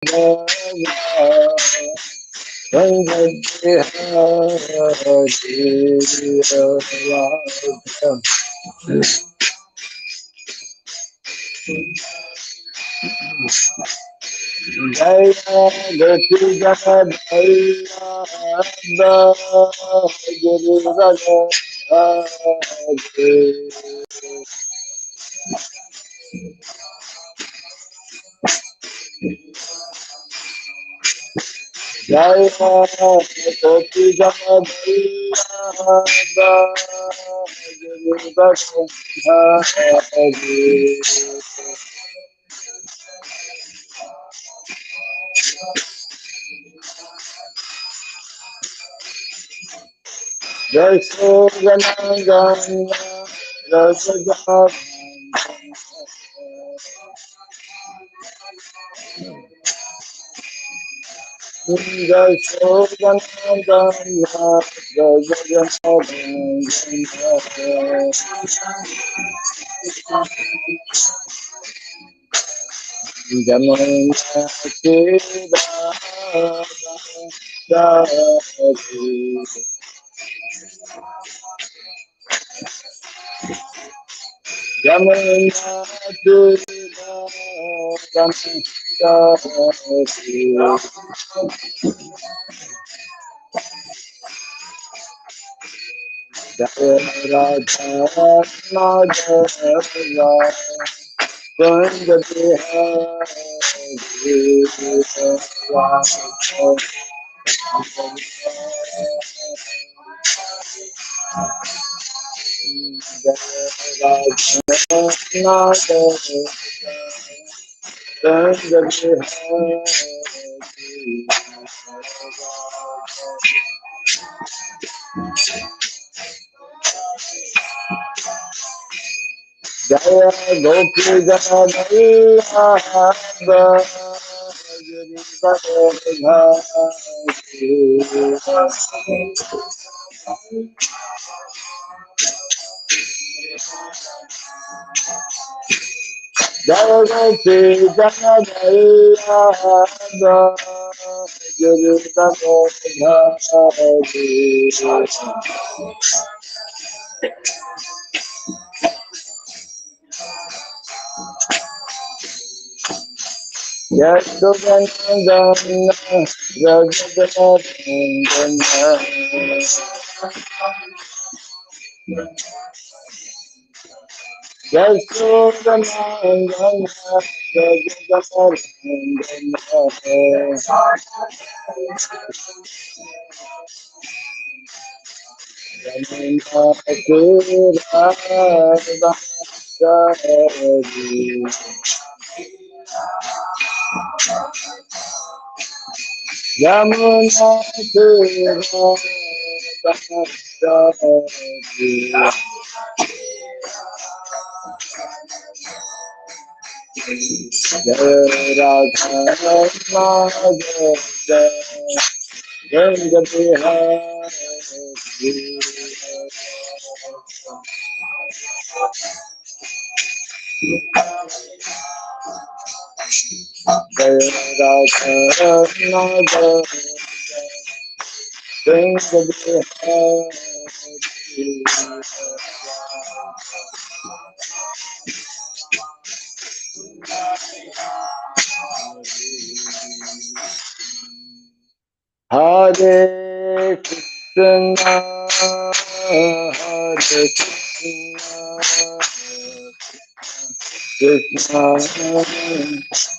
Hare Krishna, Hare Krishna, Krishna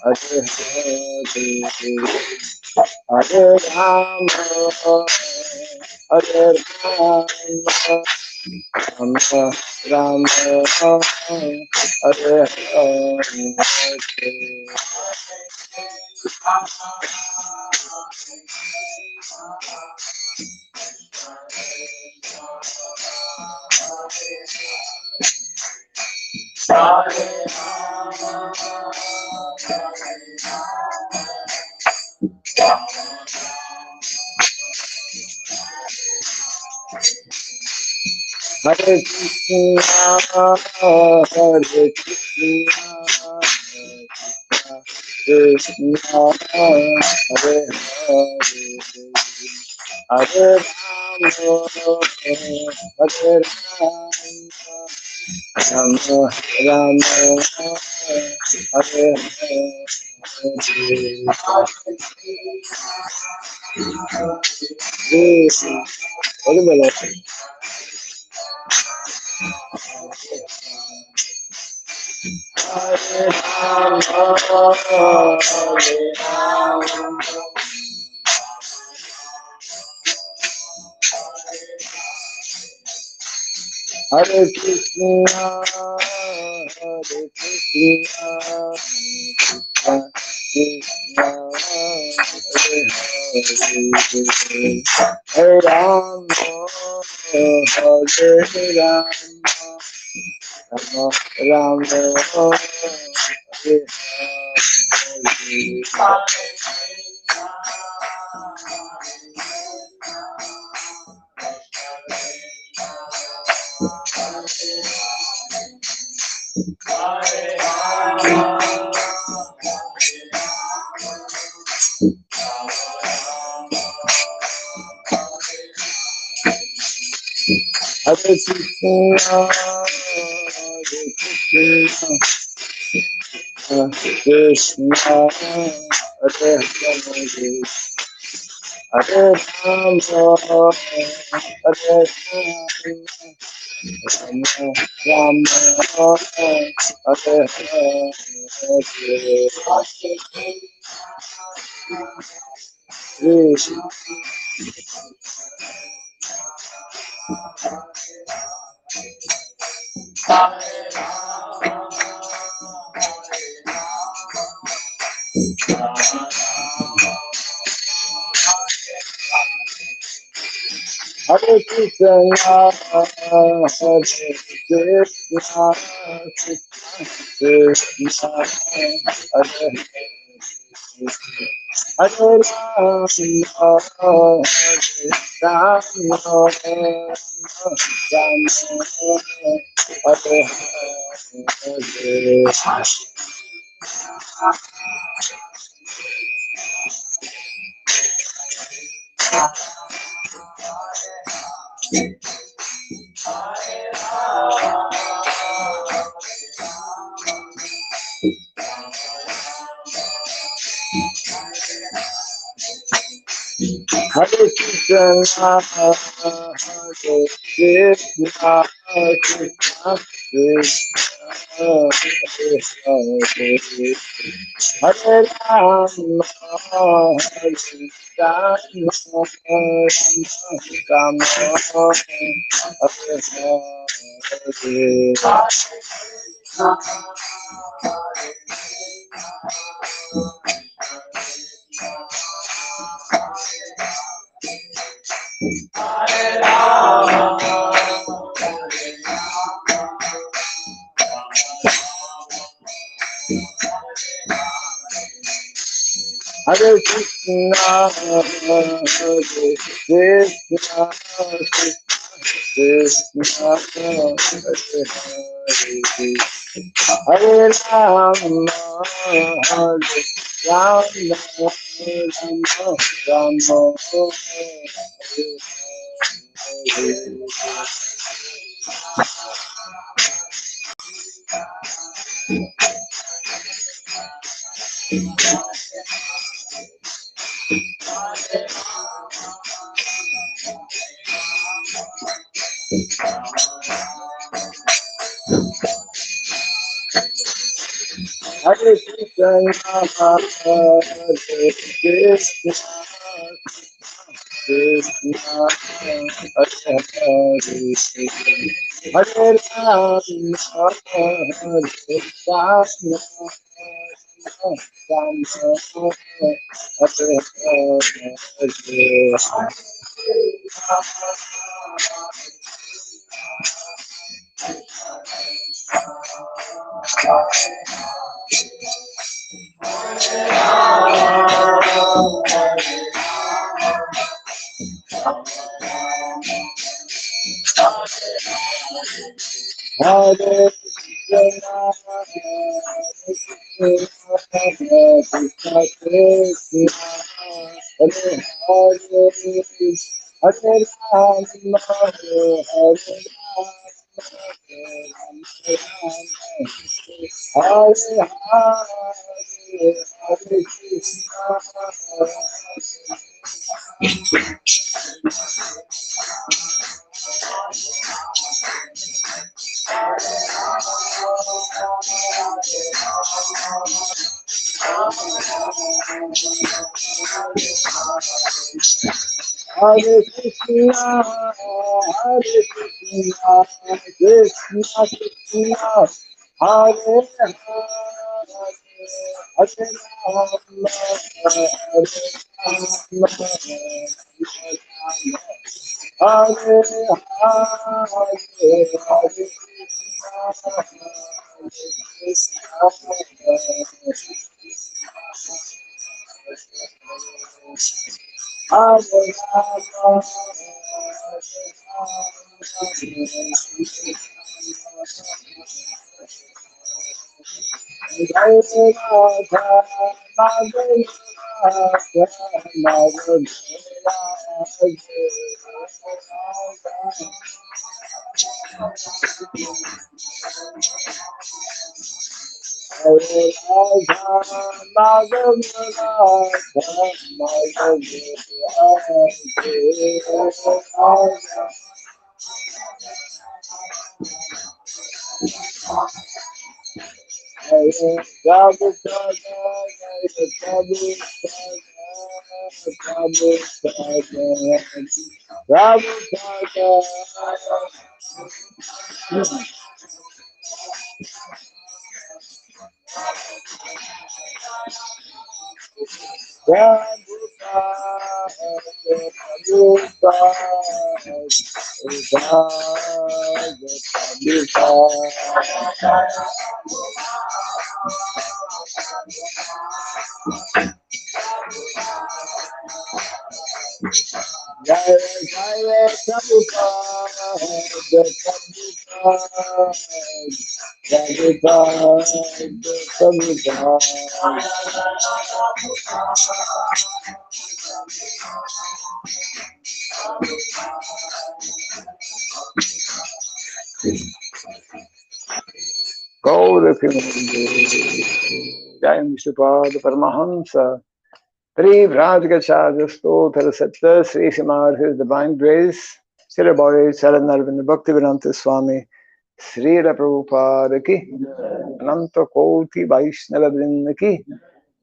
Hare Hare, Hare Rama, Hare Rama, Rama Rama, Hare Hare. Hare Krishna, Hare Krishna, Krishna Krishna Hare Hare Hare Rama Rama Hare Hare Hare Krishna, Hare Krishna, Krishna Krishna, Hare Rama, Hare Rama, Rama Rama, Hare Hare Krishna, Hare Krishna, Krishna Hare Hare, Hare Rama, Hare Rama, Hare Krishna. Hare Krishna, Hare Krishna, Krishna Hare Hare Rama, Hare Krishna, Hare Krishna, Krishna Krishna, Hare Hare Rama, Hare Rama, Hare Krishna, Hare Krishna, Krishna Hare Rama, Hare Rama, Rama Hare Krishna, Hare Krishna, Krishna Hare Hare Rama, Hare Rama, Hare Krishna, Hare Krishna, Hare Krishna, Hare Krishna, Krishna Krishna, Hare Hare, Hare Rama, Hare Rama, Hare Hare, Hare Gaura Jai Vishnupada Paramahamsa Pri Vrajgacharya Stotra Satta Sri Srimad His Divine Grace Srila Bhagavad Saranarvinda Bhaktivedanta Swami Srila Prabhupada Ki Ananta Koti Vaishnava Vrinda Ki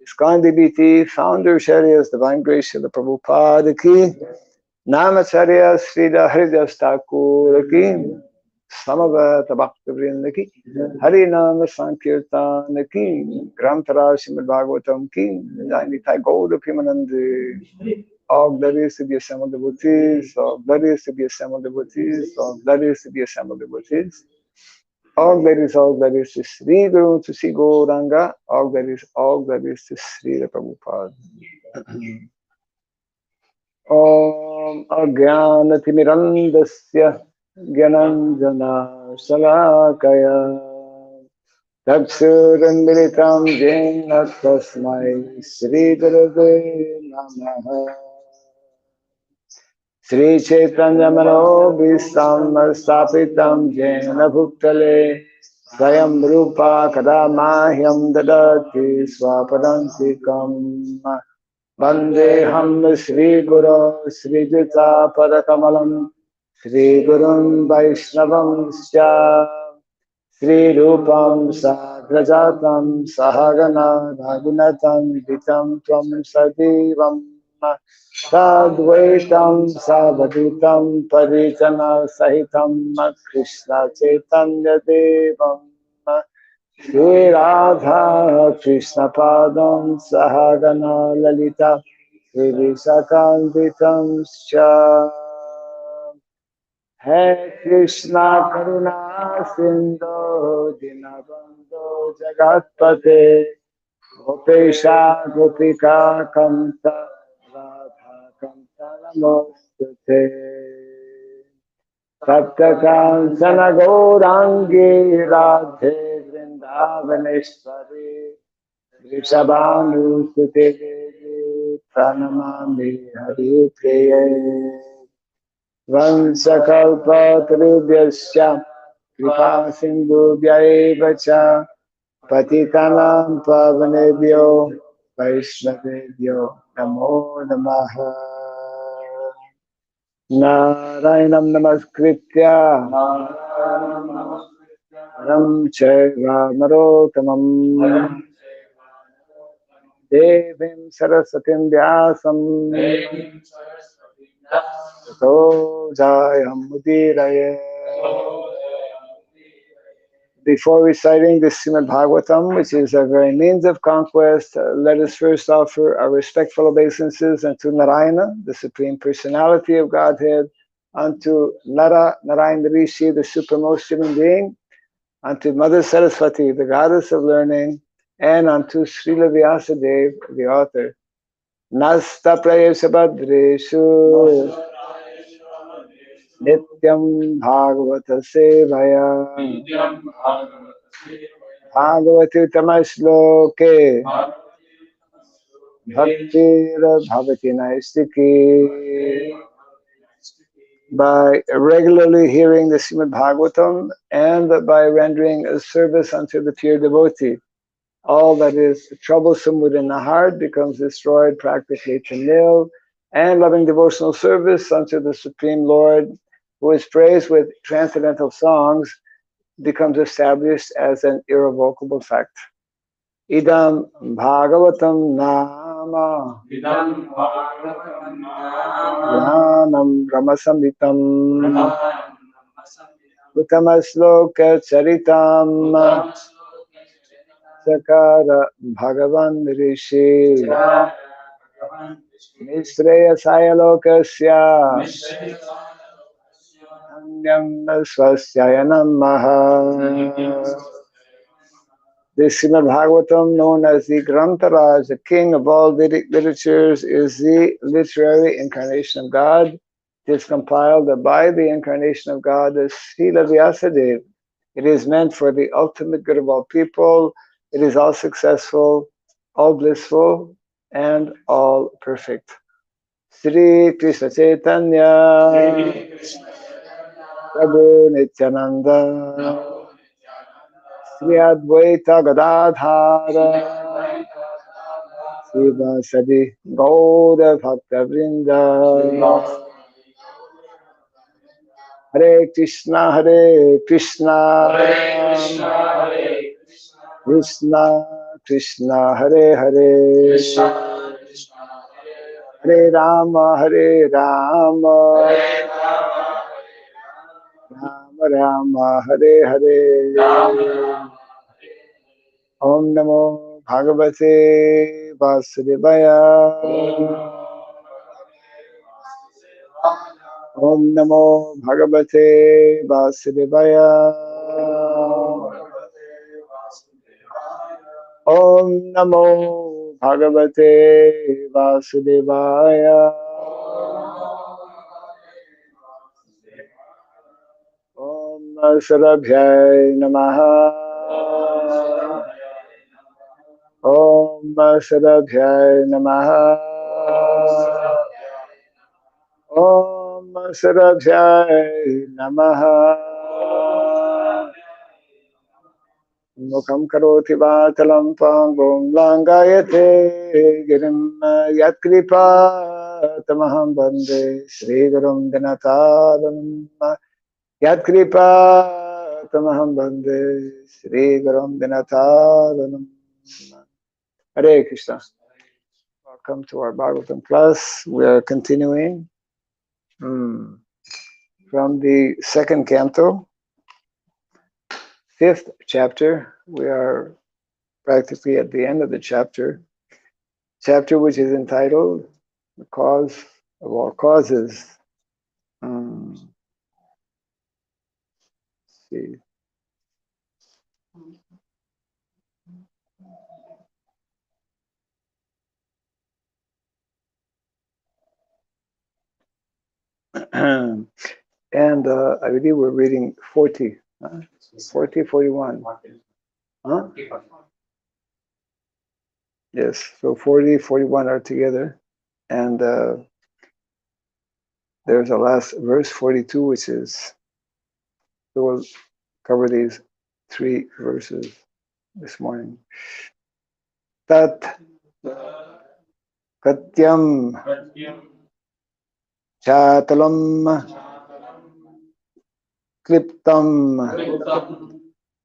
Skandi BT Founder Sharia's Divine Grace Srila Prabhupada Ki Namacharya Srila Haridas Thakur Ki Samavata Bhakta Vrinda Ki Hari Nama Sankirtan Ki Grantara Srimad Bhagavatam Ki Jai Gaura Pimanandi. All glorious to be assembled devotees, all glorious to be assembled devotees, all glorious to be assembled devotees. All glorious to Sri Guru, to Sri Gauranga, all glorious to Sri Prabhupada. Om Ajnanatimirandasya Gyananjana Salakaya Taksurandilitam Jena Tasmai Sri Gurave Namaha Sri Chaitanya Manobhistam Stapitam Jena Bhuktale Swayam Rupa Kadamahyam Dadati Swapadantikam Vandeham Sri Guru Sri Jita Padakamalam Sri Gurun Vaishnavam Sya Sri Rupam Sagrajatam Sahagana Raghunatam Vitam Tvam Sadivam Sadvaitam Savadutam Parijana Sahitam Krishna Chaitanya Devam Shri Radha Krishna Padam Sahagana Lalita Shri Visakanditam Sha Hey Krishna Karuna Sindhu Dinabandhu Jagatpate Gopesha Gopika Kamta Radha Kamta Namostate Sapta Kancana Gaurangi Radhe Vrindavaneshwari Rishabhanusute Pranamami Haripriye Vansakalpatarubhyasya Kripa Sindhubhyaiva cha Patitanam Pavanebhyo Vaishnavebhyo Namo Namaha Narayanam Namaskritya Ram Chaiva Narotamam Devim Saraswatim Vyasam Tato Jayam Mudiraye. Before reciting the Srimad Bhagavatam, which is a very means of conquest, let us first offer our respectful obeisances unto Narayana, the Supreme Personality of Godhead, unto Narayana Rishi, the Supremost Human Being, unto Mother Saraswati, the Goddess of Learning, and unto Srila Vyasadeva, the author. Nasta Prayesha Badreshu Nityam Bhagavata Sevaya Bhagavati Tamashloke Bhaktir Bhavati Naistiki. By regularly hearing the Srimad Bhagavatam and by rendering a service unto the pure devotee, all that is troublesome within the heart becomes destroyed practically to nil, and loving devotional service unto the Supreme Lord, who is praised with transcendental songs, becomes established as an irrevocable fact. Idam Bhagavatam Nama Jnanam Ramasamitam Uttamasloka Charitam Sakara Bhagavan Rishi Nisreya Sayalokasya Anyam Swasyayanam Maha. The Srimad Bhagavatam, known as the Grantaraj, the king of all Vedic literatures, is the literary incarnation of God. It is compiled by the incarnation of God as Srila Vyasadeva. It is meant for the ultimate good of all people. It is all successful, all blissful, and all perfect. Sri Krishna Chaitanya Prabhu Nityananda Sri Advaita Gadadhara Srivasadi Gauda Bhakta Vrinda. Hare Krishna Krishna Krishna Hare Hare Hare Rama Rama Rama Hare Hare. Om Namo Bhagavate Vasudevaya. Om Namo Bhagavate Vasudevaya. Om Namo Bhagavate Vasudevaya. Om Sarabhyai Namaha. Om Sarabhyai Namaha. Om Sarabhyai Namaha. Mukham karoti vatalam pangum langayate girim yatkripa tamaham bande Sri Gurum Dinataram. Yatkripa tamaham bande Sri Gurum Dinataram. Hare Krishna. Welcome to our Bhagavatam class. We are continuing from the second canto, 5th chapter. We are practically at the end of the chapter which is entitled The Cause of All Causes. Let's see. And I believe we're reading 40, 40, 41. Huh? Yes, so 40, 41 are together. And there's a last verse, 42, which is, so we'll cover these three verses this morning. Tat katyam chatalam kliptam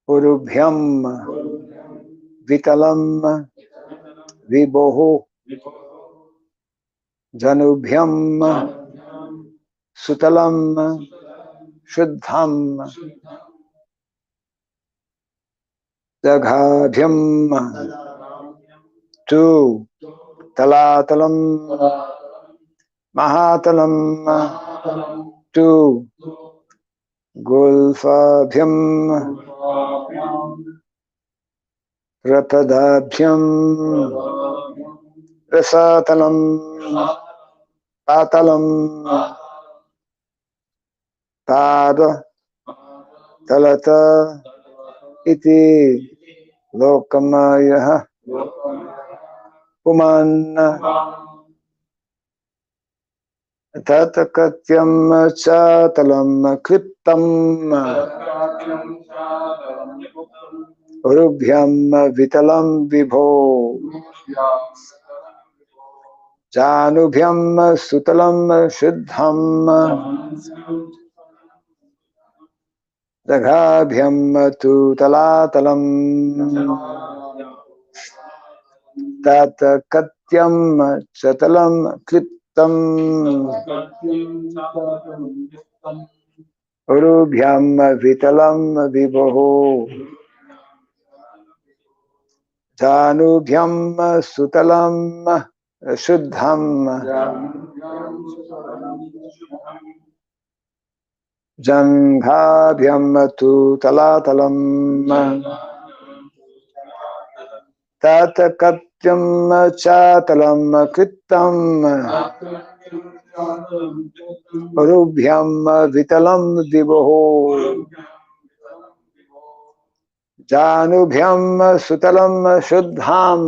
urubhyam vitalam viboho janubhyam sutalam shuddham daghabhyam tu talatalam mahatalam tu gulfabhyam rapadabhyam rasatalam patalam pada talata iti lokamayah puman tatakatyam chatalam kliptam urubhyam vitalam vibho janubhyam sutalam shuddham daghabhyam tu talatalam tatakatyam chatalam kliptam urubhyam vitalam vibho janubhyam sutalam shuddham janghabhyam tu talatalam tatakatyam chatalam kliptam urubhyam vitalam vibho janubhyam sutalam shuddham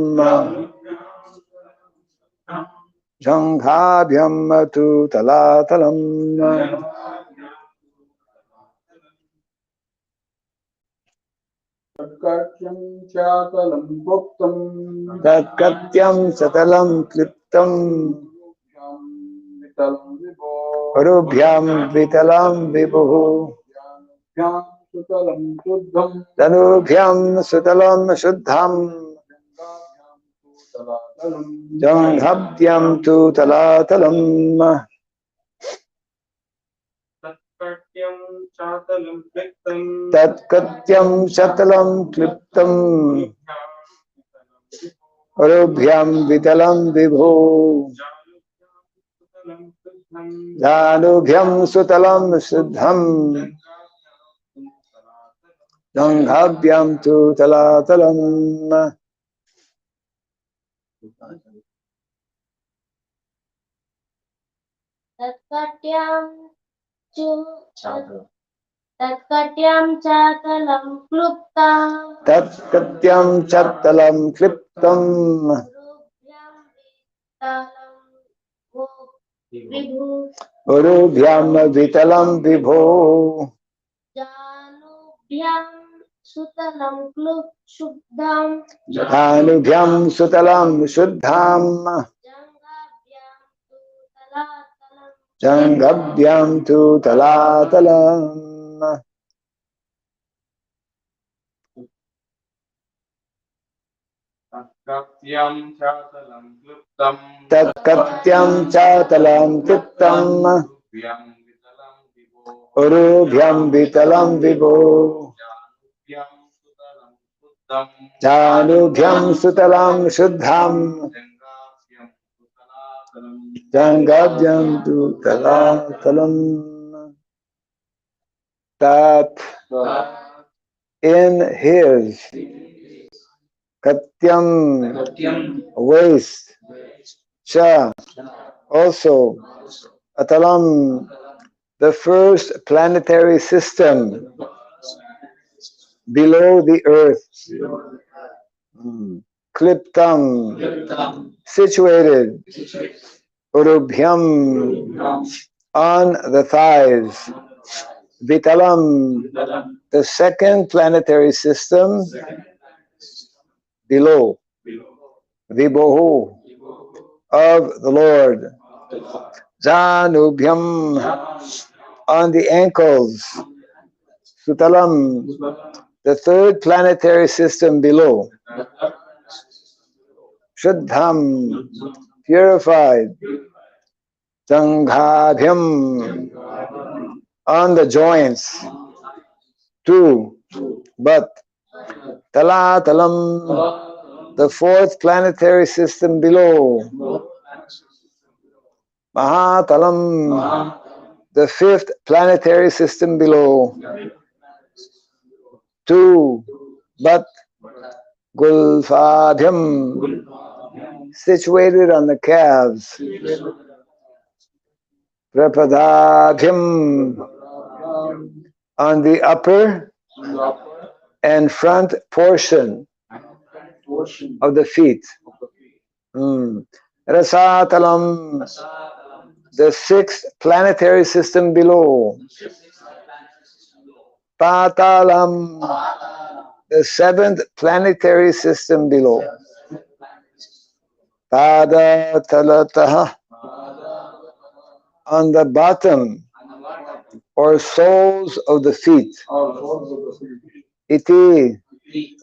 janghabhyam tu talatalam Tatkatyam chatalam kliptam tatkatyam chatalam kliptam urubhyam vitalam vibho janubhyam sutalam shuddham janghabhyam tu talatalam tatkatyam chatalam kliptam tatkatyam chatalam kliptam urubhyam vitalam vibho janubhyam sutalam shuddham janghabhyam tu talatalam Tatkatyam chatalam kluptam tatkatyam chatalam kliptam urubhyam vitalam vibhu urubhyam vitalam vibho janubhyam sutalam klup shuddham janubhyam sutalam shuddham janghabhyam tu talatalam tatkatyam chatalam kliptam tatkatyam chatalam kliptam urubhyam vitalam vibho janubhyam sutalam shuddham janghabhyam tu talatalam. That in his katyam waste cha also atalam the first planetary system below the earth kliptam, situated, urubhyam, on the thighs, vitalam, the second planetary system, below, vibhohu, of the Lord, janubhyam, on the ankles, sutalam, the third planetary system below, shuddham, purified, Sanghadhyam, on the joints, two, but Talatalam, the fourth planetary system below, Mahatalam, the fifth planetary system below, two, but Gulfadhyam, situated on the calves, Prapadadhyam, on the upper and front portion of the feet. Rasatalam, the sixth planetary system below. Patalam, the seventh planetary system below. Pada talataha, on the bottom or soles of the feet. Iti,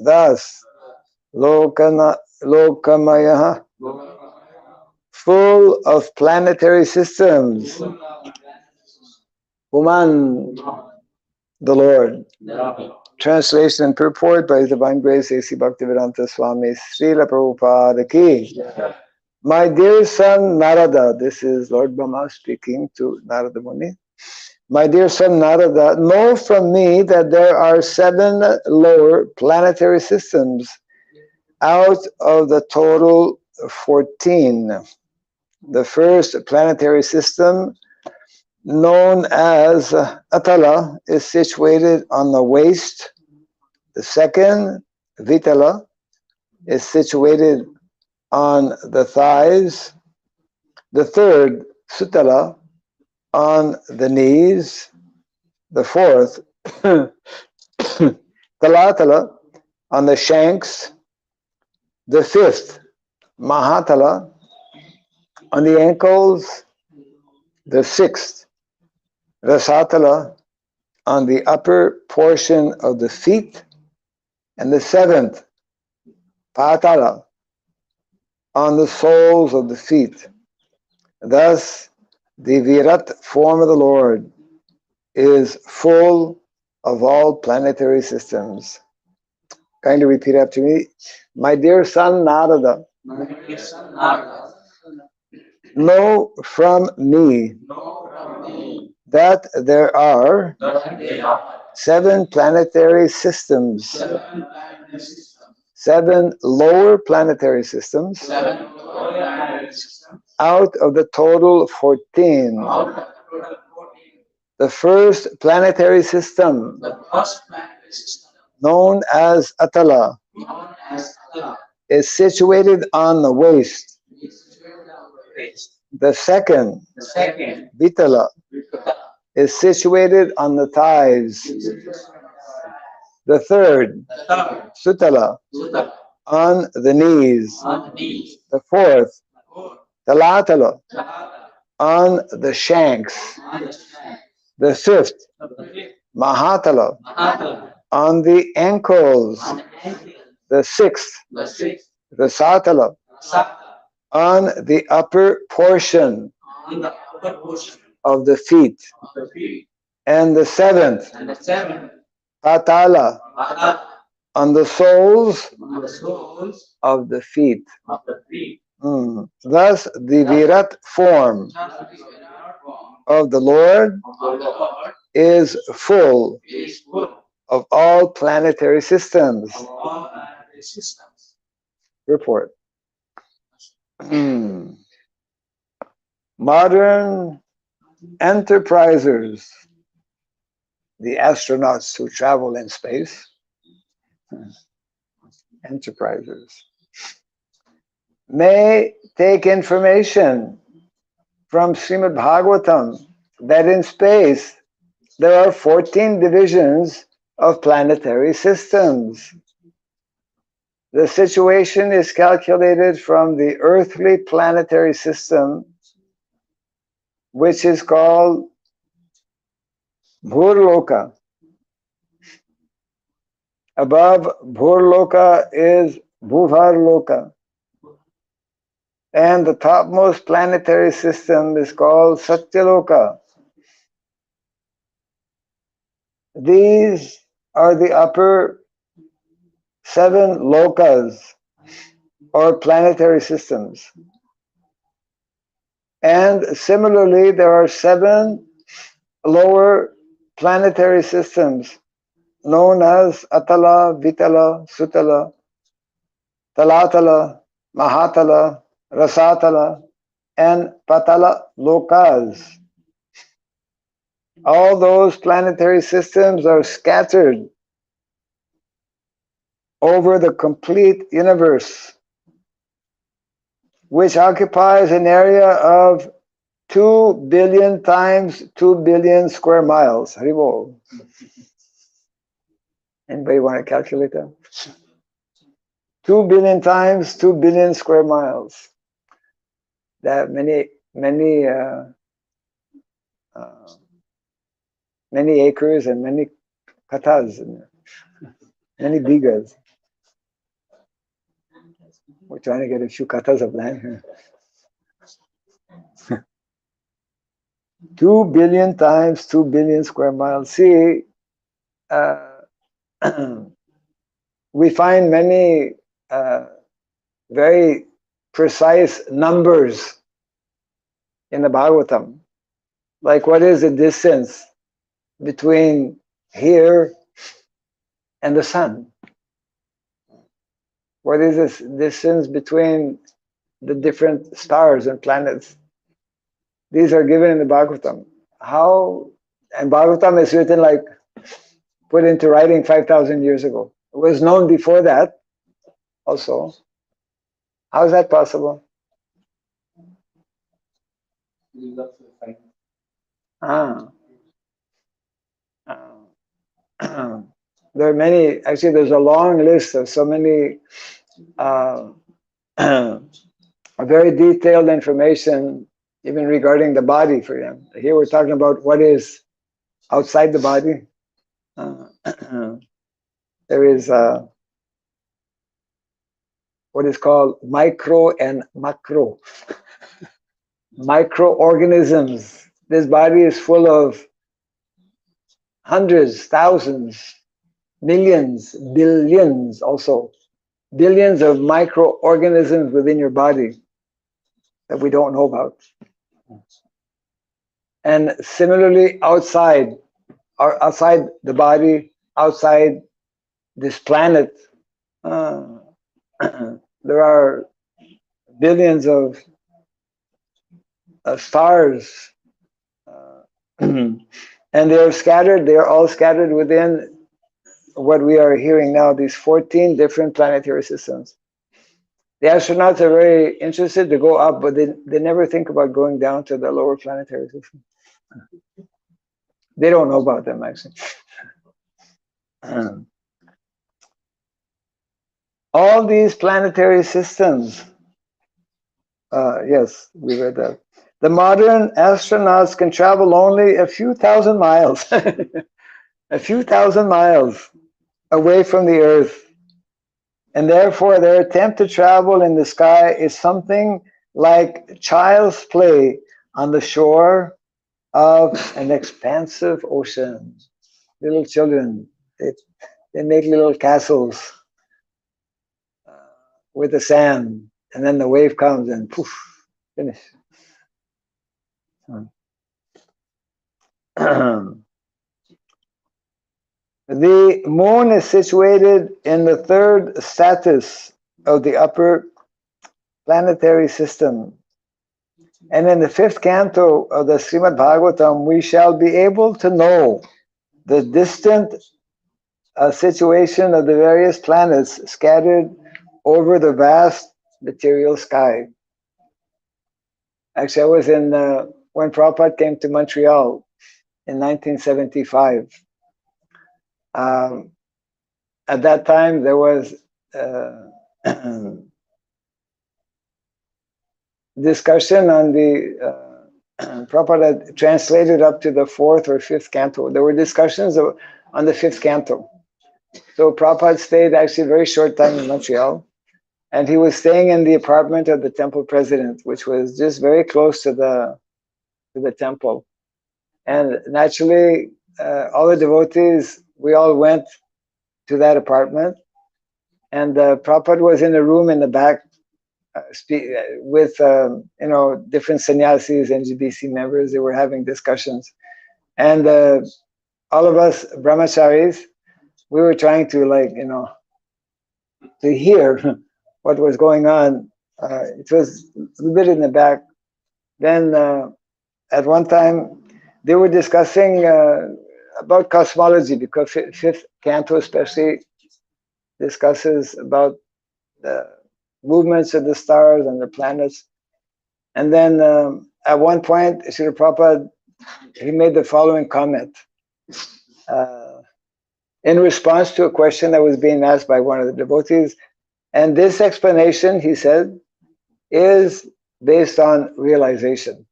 thus, lokamaya, full of planetary systems. Uman, the Lord. Translation and purport by His Divine Grace A.C. Bhaktivedanta Swami Srila Prabhupada Ki. My dear son Narada, this is Lord Brahma speaking to Narada Muni. My dear son Narada, know from me that there are 7 lower planetary systems out of the total 14. The first planetary system, known as Atala, is situated on the waist. The second, Vitala, is situated on the thighs. The third, Sutala, on the knees. The fourth, Talatala, on the shanks. The fifth, Mahatala, on the ankles. The sixth, Rasatala, on the upper portion of the feet. And the seventh, Patala, on the soles of the feet. Thus, the Virat form of the Lord is full of all planetary systems. Kindly repeat after me. My dear son Narada, know from me that there are 7 planetary systems, 7 lower planetary systems, out of the total 14. The first planetary system, known as Atala, is situated on the waist. The second, Vitala, is situated on the thighs. The third, Sutala, on the knees. The fourth, Talatala, on the shanks. The fifth, Mahatala, on the ankles. The sixth, Rasatala, on the upper portion of the feet. And the seventh, Patala, on the soles of the feet. Thus, the Virat form of the Lord is full of all planetary systems. Report. Modern enterprisers, the astronauts who travel in space, enterprisers, may take information from Srimad Bhagavatam that in space there are 14 divisions of planetary systems. The situation is calculated from the earthly planetary system, which is called Bhurloka. Above Bhurloka is Bhuvarloka. And the topmost planetary system is called Satyaloka. These are the upper 7 lokas, or planetary systems. And similarly, there are 7 lower planetary systems known as Atala, Vitala, Sutala, Talatala, Mahatala, Rasatala, and Patala lokas. All those planetary systems are scattered over the complete universe, which occupies an area of 2 billion times 2 billion square miles. Haribol. Anybody want to calculate that? 2 billion times 2 billion square miles. That many acres and many katas, many bigas. We're trying to get a few katas of land here. 2 billion times 2 billion square miles. See, we find many very precise numbers in the Bhagavatam. Like, what is the distance between here and the sun? What is this distance between the different stars and planets? These are given in the Bhagavatam. How? And Bhagavatam is written, like, put into writing 5,000 years ago. It was known before that also. How is that possible? There are many, actually there's a long list of so many very detailed information, even regarding the body for them. Here we're talking about what is outside the body. There is what is called micro and macro. Microorganisms. This body is full of hundreds, thousands, millions, billions also. Billions of microorganisms within your body that we don't know about. And similarly, outside the body, outside this planet, there are billions of stars, and they're all scattered within what we are hearing now, these 14 different planetary systems. The astronauts are very interested to go up, but they never think about going down to the lower planetary system. They don't know about them, actually. All these planetary systems, yes, we read that. The modern astronauts can travel only a few thousand miles, a few thousand miles away from the Earth. And therefore, their attempt to travel in the sky is something like child's play on the shore of an expansive ocean. Little children, they make little castles with the sand, and then the wave comes and poof, finish. The moon is situated in the 3rd status of the upper planetary system. And in the 5th canto of the Srimad Bhagavatam, we shall be able to know the distant situation of the various planets scattered over the vast material sky. Actually, I was in, when Prabhupada came to Montreal in 1975. At that time, there was discussion on the Prabhupada translated up to the 4th or 5th canto. There were discussions on the 5th canto. So Prabhupada stayed actually a very short time in Montreal, and he was staying in the apartment of the temple president, which was just very close to the temple. And naturally, all the devotees, we all went to that apartment, and Prabhupada was in a room in the back with different sannyasis and GBC members. They were having discussions, and all of us brahmacharis, we were trying to to hear what was going on. It was a little bit in the back. Then at one time they were discussing about cosmology, because fifth canto especially discusses about the movements of the stars and the planets. And then at one point, Srila Prabhupada, he made the following comment in response to a question that was being asked by one of the devotees. And this explanation, he said, is based on realization.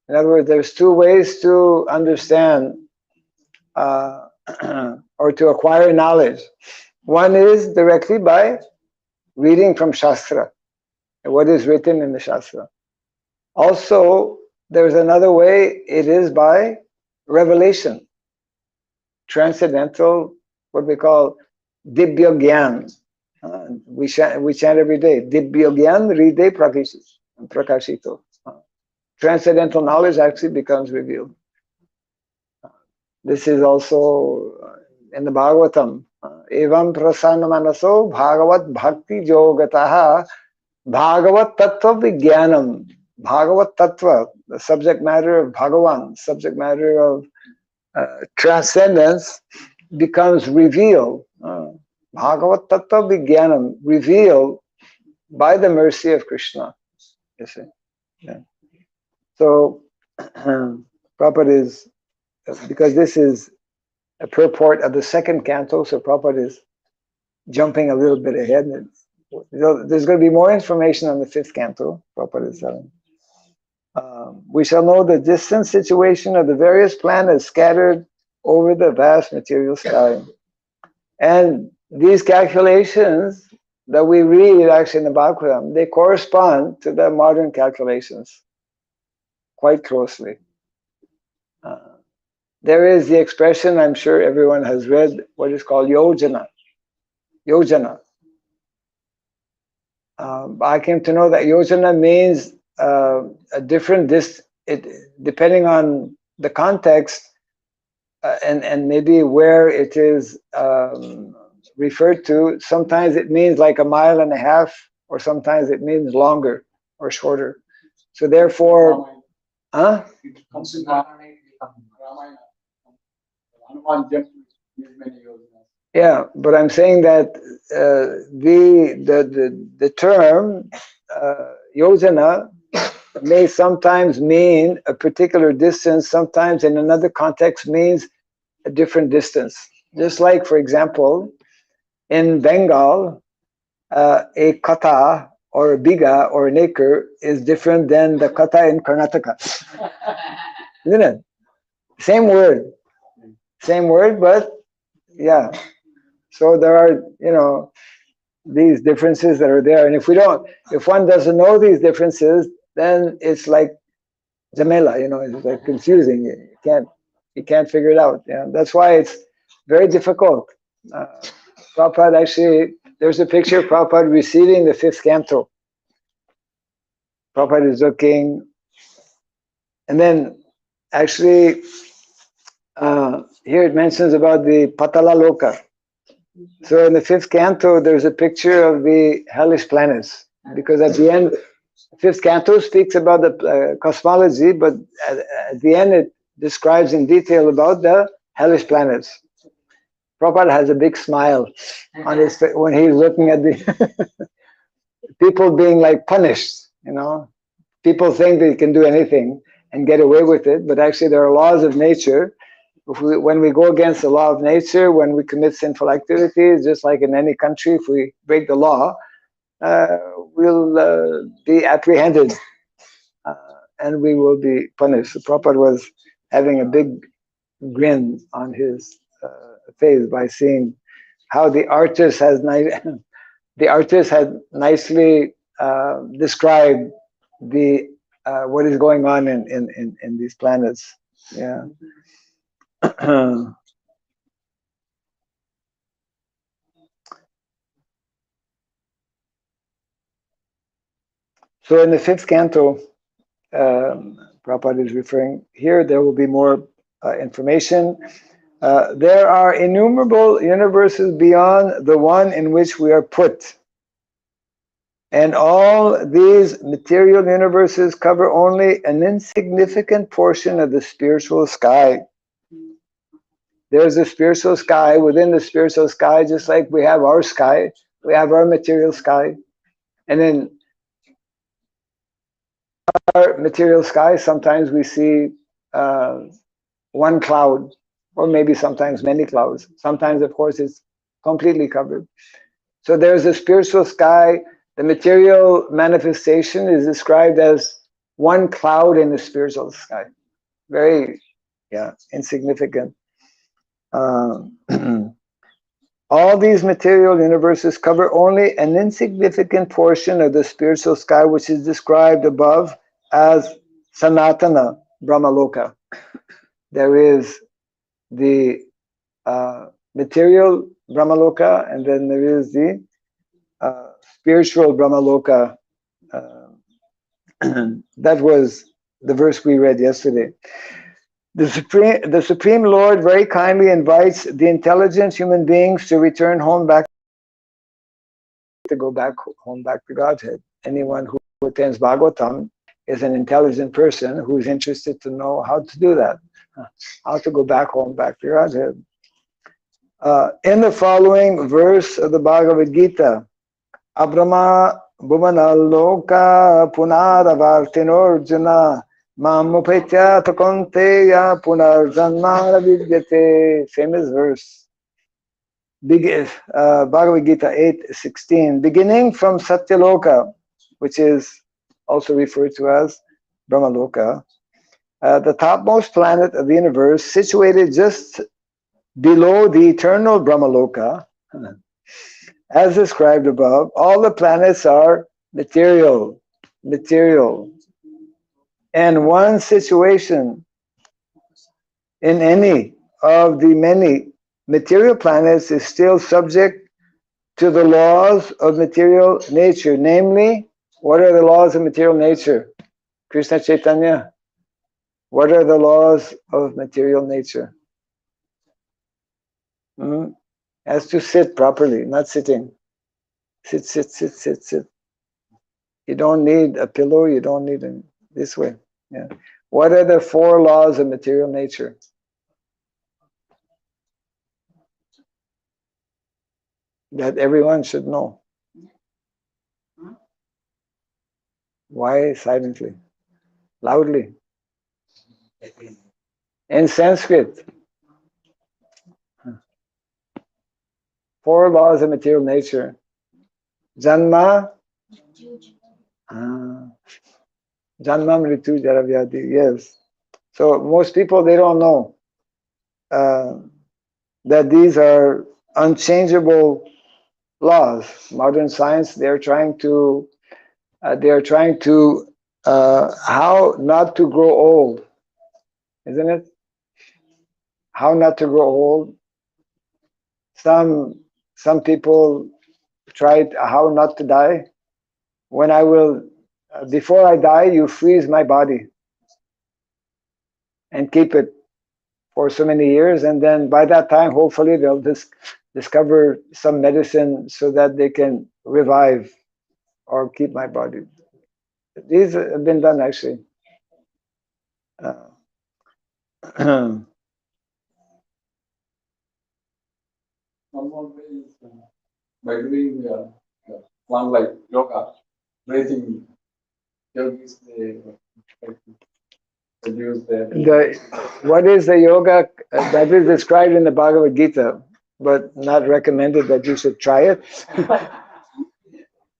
In other words, there's two ways to understand or to acquire knowledge. One is directly by reading from Shastra, what is written in the Shastra. Also, there's another way, it is by revelation, transcendental, what we call Dibya Gyan. We chant every day, Dibya Gyan Ride Prakashito. Transcendental knowledge actually becomes revealed. This is also in the Bhagavatam. Evam prasanna manaso bhagavat bhakti yogataha bhagavat tattva vijnanam. Bhagavat tattva, the subject matter of Bhagavan, subject matter of transcendence, becomes revealed. Bhagavat tattva vijnanam, revealed by the mercy of Krishna. You see? Yeah. So, Prabhupada is, because this is a purport of the second canto, so Prabhupada is jumping a little bit ahead. There's going to be more information on the fifth canto, Prabhupada is telling. We shall know the distant situation of the various planets scattered over the vast material sky. And these calculations that we read actually in the Bhagavatam, they correspond to the modern calculations quite closely. There is the expression, I'm sure everyone has read, what is called yojana. Yojana. I came to know that yojana means a different depending on the context and maybe where it is referred to. Sometimes it means like 1.5 miles, or sometimes it means longer or shorter. So therefore, yeah, but I'm saying that the term yojana may sometimes mean a particular distance, sometimes in another context means a different distance. Just like, for example, in Bengal, a kata or a biga or an acre is different than the kata in Karnataka. Isn't it? Same word, but yeah. So there are, these differences that are there. And if one doesn't know these differences, then it's like Jamela, it's like confusing. You can't figure it out. That's why it's very difficult. Prabhupada actually, there's a picture of Prabhupada receiving the fifth canto. Prabhupada is looking, and then actually here it mentions about the Patala Loka. So in the fifth canto, there's a picture of the hellish planets, because at the end, fifth canto speaks about the cosmology, but at the end it describes in detail about the hellish planets. Prabhupada has a big smile on his face when he's looking at the people being like punished, People think they can do anything and get away with it, but actually there are laws of nature. When we go against the law of nature, when we commit sinful activities, just like in any country, if we break the law, we'll be apprehended and we will be punished. The Prabhupada was having a big grin on his face by seeing how the artist has had nicely described the what is going on in these planets. Yeah. So in the fifth canto, Prabhupada is referring here, there will be more information. There are innumerable universes beyond the one in which we are put. And all these material universes cover only an insignificant portion of the spiritual sky. There's a spiritual sky. Within the spiritual sky, just like we have our sky, we have our material sky. And in our material sky, sometimes we see one cloud, or maybe sometimes many clouds. Sometimes, of course, it's completely covered. So there's a spiritual sky. The material manifestation is described as one cloud in the spiritual sky. Very, insignificant. All these material universes cover only an insignificant portion of the spiritual sky, which is described above as Sanatana Brahmaloka. There is the material Brahmaloka, and then there is the spiritual Brahmaloka. That was the verse we read yesterday. The Supreme Lord very kindly invites the intelligent human beings to return home back, to go back home back to Godhead. Anyone who attends Bhagavatam is an intelligent person who is interested to know how to do that, how to go back home back to Godhead. In the following verse of the Bhagavad Gita, Abrahma Bhuvanaloka Punaravartinorjuna Mamupetya Takonteya Punarjanmara Vidyate. Famous verse. Bhagavad Gita 8:16. Beginning from Satyaloka, which is also referred to as Brahmaloka, the topmost planet of the universe, situated just below the eternal Brahmaloka, as described above, all the planets are material. And one situation in any of the many material planets is still subject to the laws of material nature. Namely, what are the laws of material nature? Krishna Chaitanya, what are the laws of material nature? Has to sit properly, not sitting. Sit. You don't need a pillow, you don't need this way. Yeah. What are the 4 laws of material nature? That everyone should know. Why silently? Loudly. In Sanskrit. 4 laws of material nature. Janma. Janma Mritu Jara Vyadhi. Yes. So most people, they don't know that these are unchangeable laws. Modern science, they're trying to how not to grow old, isn't it? How not to grow old. Some people tried how not to die. When I will, before I die, you freeze my body and keep it for so many years, and then by that time, hopefully, they'll discover some medicine so that they can revive or keep my body. These have been done actually. One more way is by doing one like yoga. breathing yogis, they use their... What is the yoga that is described in the Bhagavad Gita, but not recommended that you should try it?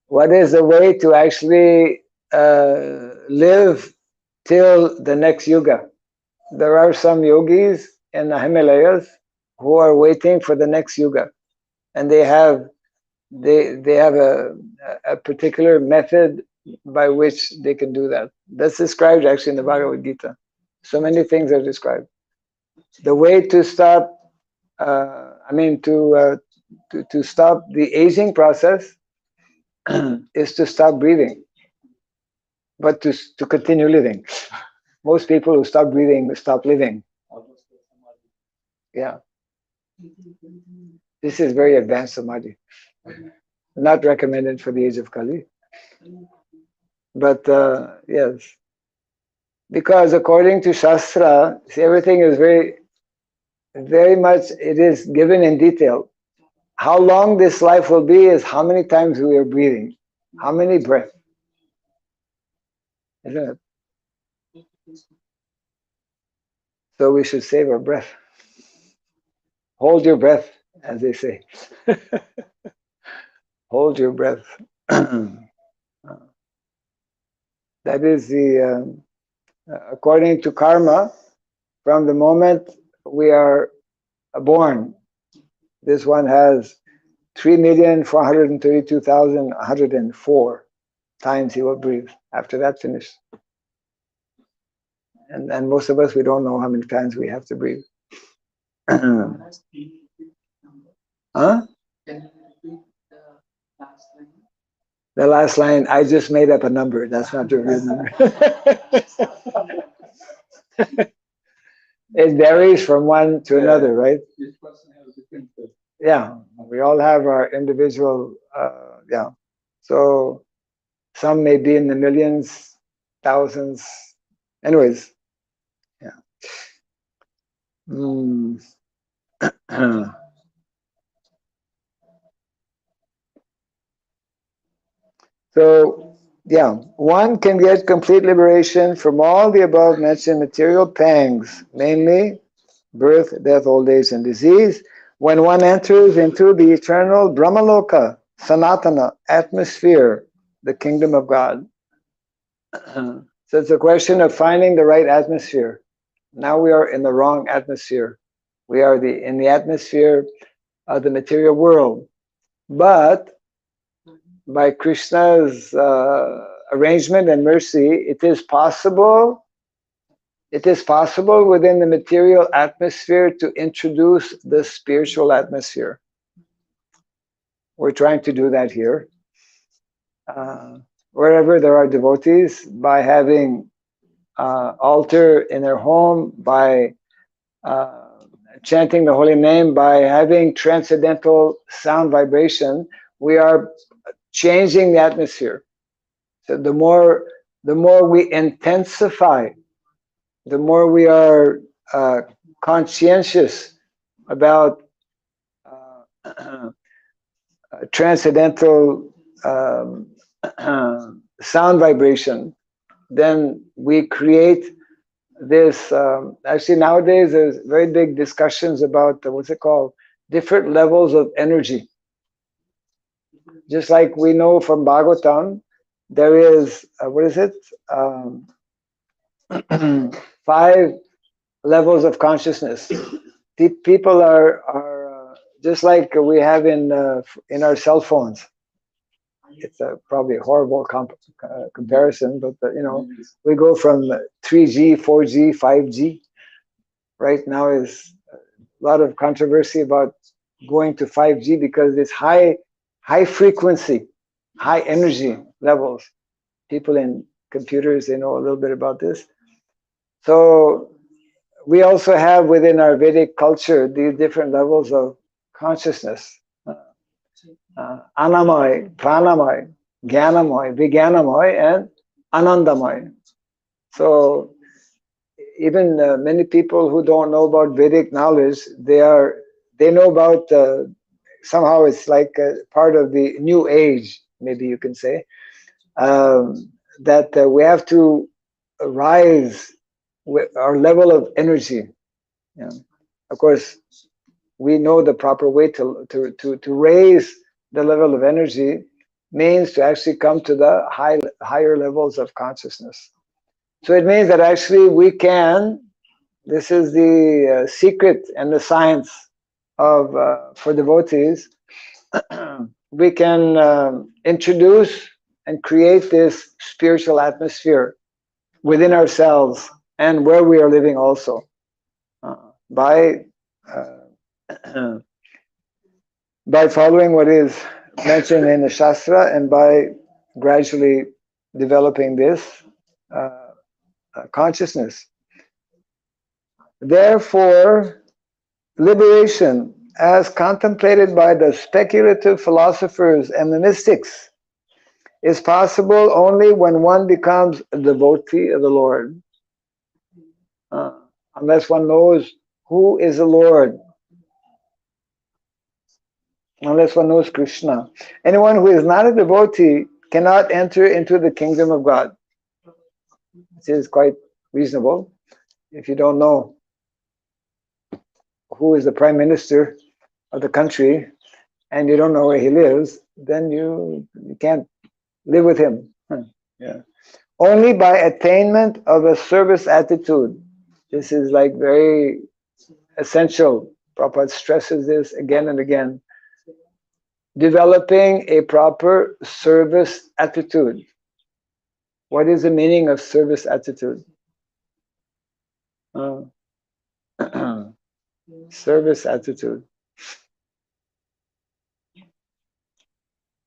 What is the way to actually live till the next yuga? There are some yogis in the Himalayas who are waiting for the next yuga, and they have a particular method by which they can do that. That's described actually in the Bhagavad Gita. So many things are described. The way to stop, to stop the aging process is to stop breathing, but to continue living. Most people who stop breathing stop living. Yeah. This is very advanced samadhi. Not recommended for the age of Kali. But yes. Because according to Shastra, see, everything is very, very much, it is given in detail. How long this life will be is how many times we are breathing. How many breaths. Isn't it? So we should save our breath. Hold your breath, as they say. Hold your breath. That is the, according to karma, from the moment we are born, this one has 3,432,104 times he will breathe. After that, finish. And most of us, we don't know how many times we have to breathe. Huh? The last line, I just made up a number. That's not the real number. It varies from one to another, right? Yeah, we all have our individual, yeah. So some may be in the millions, thousands. Anyways, yeah. So, yeah, one can get complete liberation from all the above mentioned material pangs, mainly birth, death, old age, and disease, when one enters into the eternal Brahmaloka, Sanatana, atmosphere, the kingdom of God. So it's a question of finding the right atmosphere. Now we are in the wrong atmosphere. We are in the atmosphere of the material world. But by Krishna's arrangement and mercy, it is possible within the material atmosphere to introduce the spiritual atmosphere. We're trying to do that here. Wherever there are devotees, by having altar in their home, by chanting the holy name, by having transcendental sound vibration, we are changing the atmosphere. So the more we intensify, the more we are conscientious about transcendental sound vibration, then we create this. Actually, nowadays there's very big discussions about what's it called? Different levels of energy. Just like we know from Bhagavatam, there is, what is it? 5 levels of consciousness. People are just like we have in our cell phones. It's probably a horrible comparison, but we go from 3G, 4G, 5G. Right now is a lot of controversy about going to 5G because it's high frequency, high energy levels. People in computers, they know a little bit about this. So we also have within our Vedic culture these different levels of consciousness. Anamay, Pranamay, Jnanamay, Vijnanamay, and Anandamay. So even many people who don't know about Vedic knowledge, they know about, somehow it's like part of the new age, maybe you can say. that we have to rise with our level of energy. Yeah. Of course, we know the proper way to raise the level of energy means to actually come to the higher levels of consciousness. So it means that actually we can, this is the secret and the science of for devotees, we can introduce and create this spiritual atmosphere within ourselves and where we are living also by by following what is mentioned in the Shastra and by gradually developing this consciousness. Therefore, liberation, as contemplated by the speculative philosophers and the mystics, is possible only when one becomes a devotee of the Lord. Unless one knows who is the Lord, unless one knows Krishna. Anyone who is not a devotee cannot enter into the kingdom of God. This is quite reasonable. If you don't know who is the prime minister of the country and you don't know where he lives, then you can't live with him. Yeah. Only by attainment of a service attitude. This is like very essential. Prabhupada stresses this again and again. Developing a proper service attitude. What is the meaning of service attitude? Service attitude.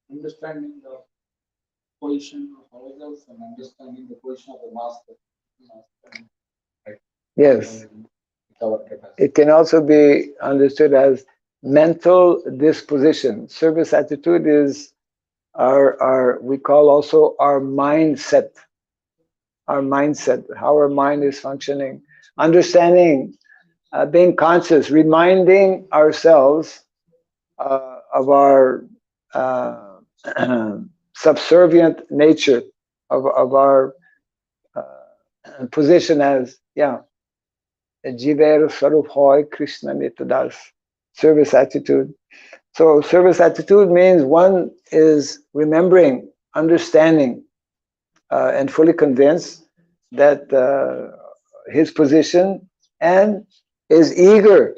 Understanding the position of ourselves and understanding the position of the master. Right? Yes. Our capacity. It can also be understood as mental disposition. Service attitude is our we call also our mindset. Our mindset, how our mind is functioning. Understanding, being conscious, reminding ourselves of our subservient nature, of our position as, Jiver Sarup Hoy Krishna Nitadas, service attitude. So service attitude means one is remembering, understanding, and fully convinced that his position and is eager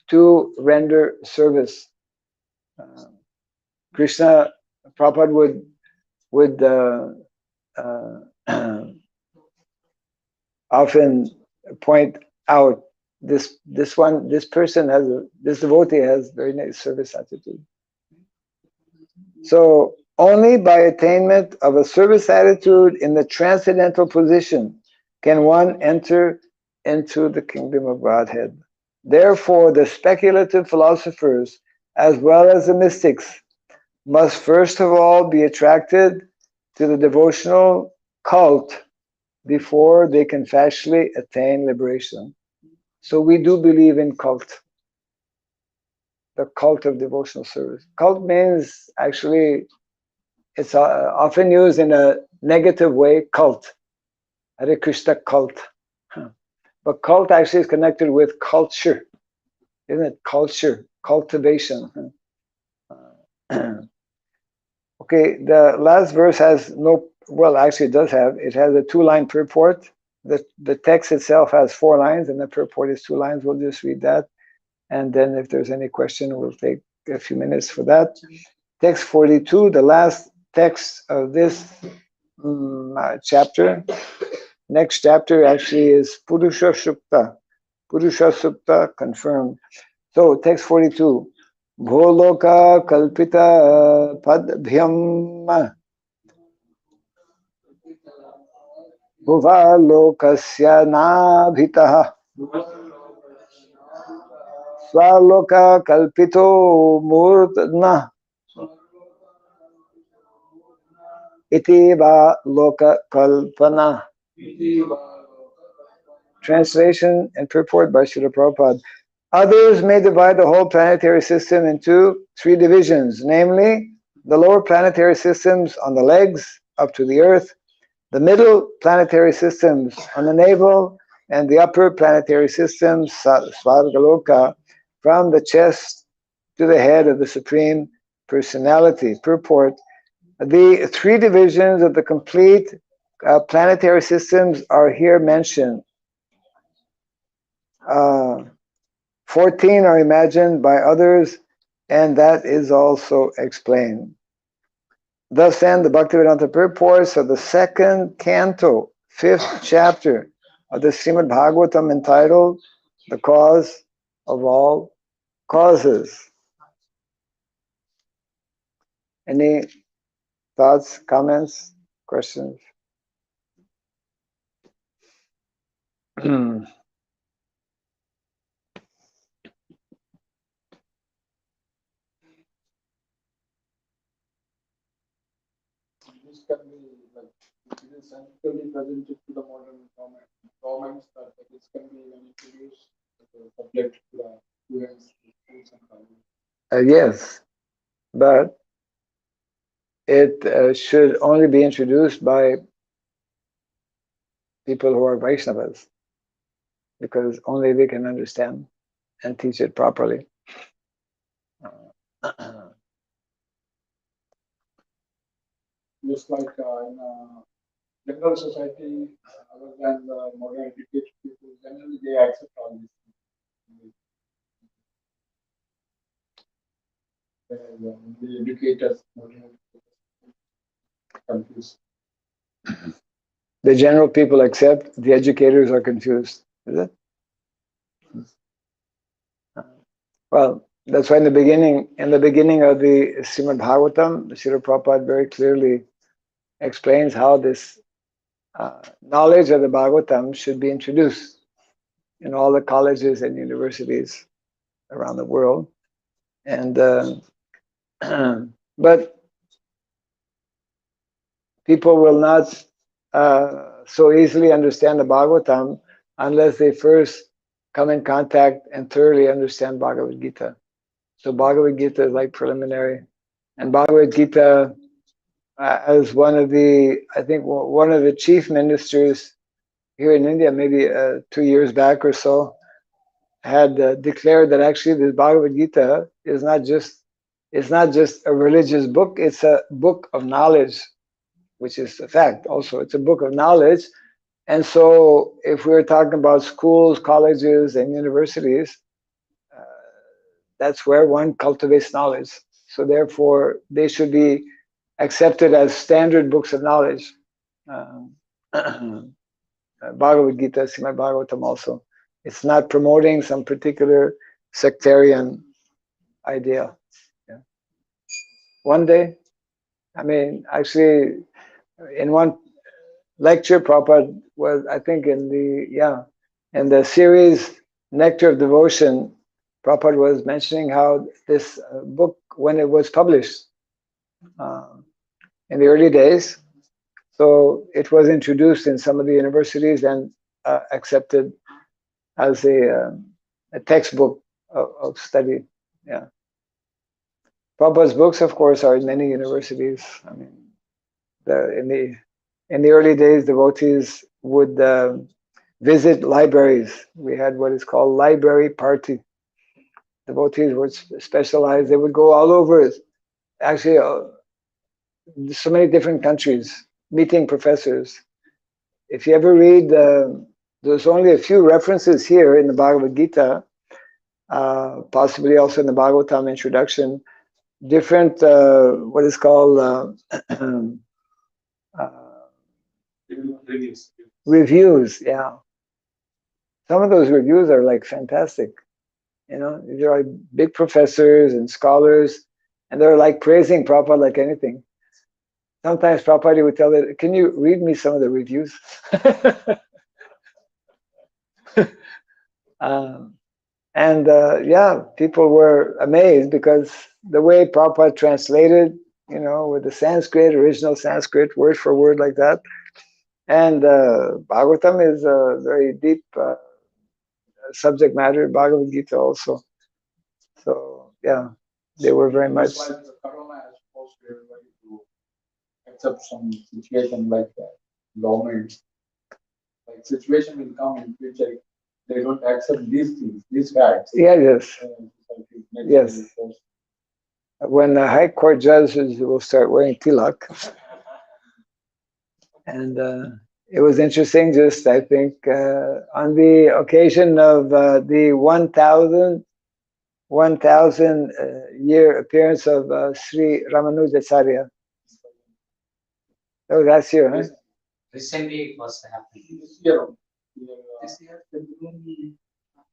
to render service. Krishna, Prabhupada would often point out this person has this devotee has very nice service attitude. So only by attainment of a service attitude in the transcendental position can one enter into the kingdom of Godhead. Therefore, the speculative philosophers, as well as the mystics, must first of all be attracted to the devotional cult before they can factually attain liberation. So we do believe in cult, the cult of devotional service. Cult means actually, it's often used in a negative way, cult, Hare Krishna cult. But cult actually is connected with culture, isn't it? Culture, cultivation. Okay, the last verse has no, well, actually it does have, it has a 2-line purport. The text itself has 4 lines and the purport is 2 lines. We'll just read that. And then if there's any question, we'll take a few minutes for that. Text 42, the last text of this chapter. Next chapter actually is Purusha Sukta. Purusha Sukta confirmed. So text 42. Bholoka kalpita padbhyam bhuva lokasya nabhitaha swaloka kalpito murtna iti va loka kalpana. Translation and purport by Srila Prabhupada. Others may divide the whole planetary system into 3 divisions, namely the lower planetary systems on the legs up to the earth, the middle planetary systems on the navel, and the upper planetary systems, Svargaloka, from the chest to the head of the Supreme Personality. Purport: the three divisions of the complete planetary systems are here mentioned. 14 are imagined by others, and that is also explained. Thus then, the Bhaktivedanta purports of the second canto, 5th chapter of the Srimad Bhagavatam, entitled The Cause of All Causes. Any thoughts, comments, questions? This can be like, it is scientifically presented to the modern governments that this can be introduced as a subject to the students, schools and colleges. Yes, but it should only be introduced by people who are Vaishnavas, because only they can understand and teach it properly. Just like in general society, other than the modern educated people, generally they accept all these things. The educators, confused. The general people accept, the educators are confused. Is it? Well, that's why in the beginning of the Srimad Bhagavatam, Srila Prabhupada very clearly explains how this knowledge of the Bhagavatam should be introduced in all the colleges and universities around the world. And but people will not so easily understand the Bhagavatam unless they first come in contact and thoroughly understand Bhagavad Gita. So Bhagavad Gita is like preliminary, and Bhagavad Gita, as one of the, I think one of the chief ministers here in India, maybe 2 years back or so, had declared that actually this Bhagavad Gita is not just a religious book; it's a book of knowledge, which is a fact. Also, it's a book of knowledge. And so, if we're talking about schools, colleges, and universities, that's where one cultivates knowledge. So therefore, they should be accepted as standard books of knowledge. Bhagavad Gita, Srimad Bhagavatam also. It's not promoting some particular sectarian idea. Yeah. One day, I mean, actually, in one lecture, Prabhupada was, I think, in the series Nectar of Devotion, Prabhupada was mentioning how this book, when it was published in the early days, so it was introduced in some of the universities and accepted as a textbook of study. Yeah. Prabhupada's books, of course, are in many universities. I mean, in the early days, devotees would visit libraries. We had what is called library party. Devotees were specialized. They would go all over, actually, so many different countries, meeting professors. If you ever read, there's only a few references here in the Bhagavad Gita, possibly also in the Bhagavatam introduction, different, what is called reviews. Yeah. Some of those reviews are like fantastic. You know, these are like big professors and scholars, and they're like praising Prabhupada like anything. Sometimes Prabhupada would tell them, "Can you read me some of the reviews?" Yeah, people were amazed because the way Prabhupada translated, you know, with the Sanskrit, original Sanskrit, word for word like that. And Bhagavatam is a very deep subject matter, Bhagavad Gita also. So, yeah, they were very much. Like the Corona has posted accept some situation like government, like situation will come in future. They don't accept these things, these facts. Yes. Yes. When the high court judges will start wearing tilak, and it was interesting. Just I think on the occasion of the 1,000 year appearance of Sri Ramanujacharya. Oh, that's here, huh? Recently it was happening. This year.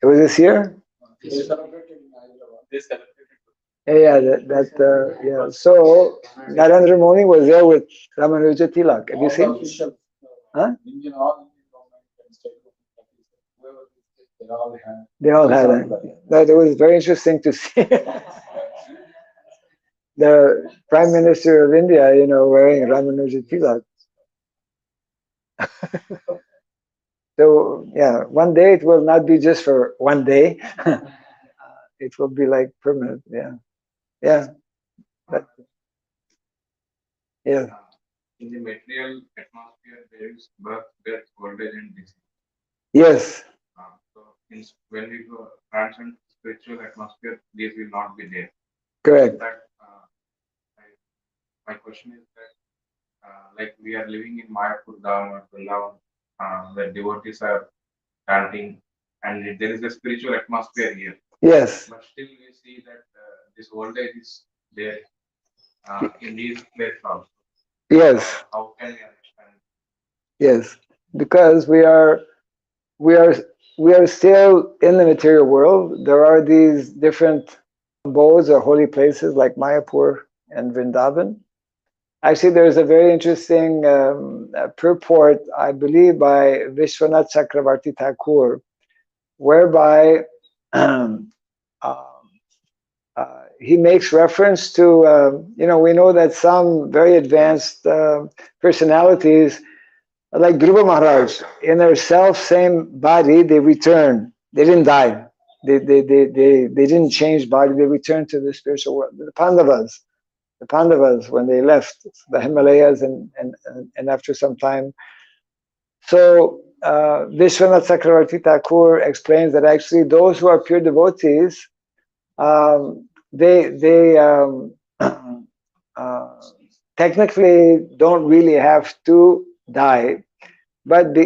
It was this year? They celebrated in Hyderabad. They celebrated. Yeah. So Narendra Modi was there with Ramanuja Tilak. Have you seen? Officials, Huh? Indian government and state government, whoever they all had. They all had it. That it was very interesting to see the Prime Minister of India, wearing Ramanuja Tilak. So yeah, one day it will not be just for one day. It will be like permanent. Yeah. But, yeah. In the material atmosphere, there is birth, death, old age, and disease. Yes. So when we go transcend spiritual atmosphere, these will not be there. Correct. My question is that, like we are living in Mayapur Dham or Vrindavan, where devotees are chanting, and there is a spiritual atmosphere here. Yes. But still, we see that this old age is there in these places also. Yes. How can we understand? Yes. Because we are still in the material world. There are these different abodes or holy places like Mayapur and Vrindavan. Actually, there's a very interesting purport, I believe, by Vishwanath Chakravarti Thakur, whereby he makes reference to, we know that some very advanced personalities, like Dhruva Maharaj, in their same body, they return. They didn't die. They didn't change body. They returned to the spiritual world. The Pandavas, when they left the Himalayas and after some time. So Vishwanath Chakravarti Thakur explains that actually those who are pure devotees, they technically don't really have to die, but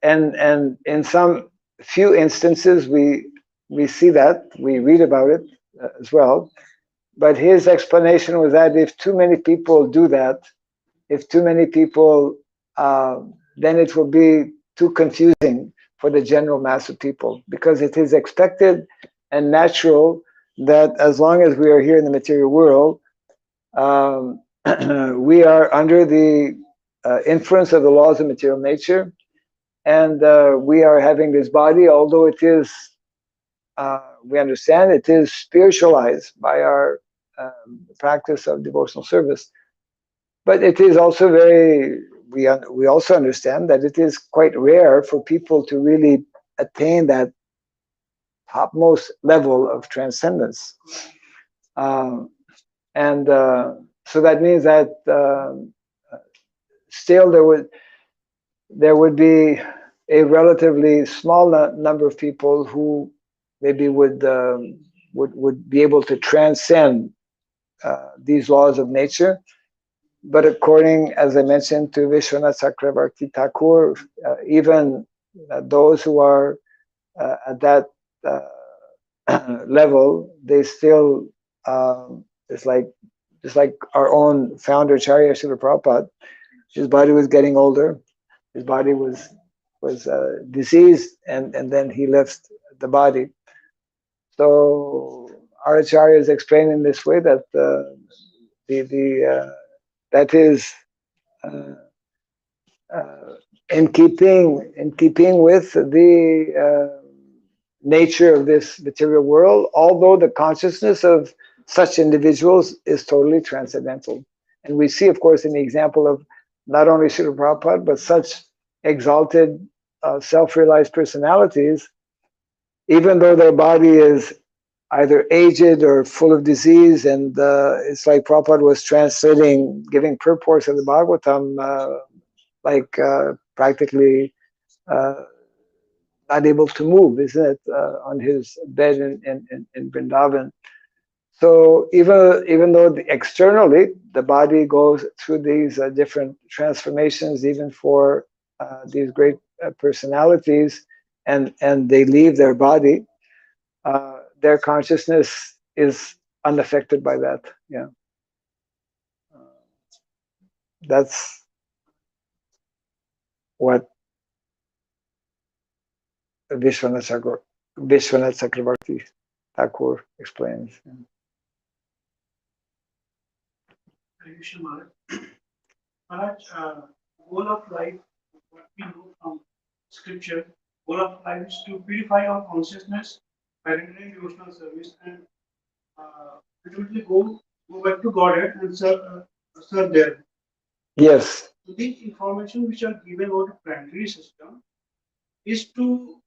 and in some few instances we see that, we read about it as well. But his explanation was that if too many people do that, if too many people, then it will be too confusing for the general mass of people, because it is expected and natural that as long as we are here in the material world, we are under the influence of the laws of material nature, and we are having this body, although it is, we understand it is spiritualized by our practice of devotional service, but it is also we also understand that it is quite rare for people to really attain that topmost level of transcendence, and so that means that still there would be a relatively small number of people who maybe would be able to transcend these laws of nature. But according, as I mentioned, to Vishwanath Chakravarti Thakur, even those who are at that level, they still, it's just like our own founder, Acharya Srila Prabhupada, his body was getting older, his body was diseased, and then he left the body. So our Acharya is explaining this way that that is in keeping with the nature of this material world, although the consciousness of such individuals is totally transcendental. And we see, of course, in the example of not only Srila Prabhupada, but such exalted, self-realized personalities, even though their body is either aged or full of disease, and it's like Prabhupada was translating, giving purports of the Bhagavatam, practically not able to move, isn't it, on his bed in Vrindavan. So even though externally the body goes through these different transformations, even for these great personalities, and they leave their body, their consciousness is unaffected by that. Yeah, that's what Vishwanath Chakravarti Thakur explains. Maharaj, goal of life, what we know from scripture, goal of life is to purify our consciousness by rendering devotional service and ultimately go back to Godhead and serve there. Yes. So the information which are given about the planetary system is to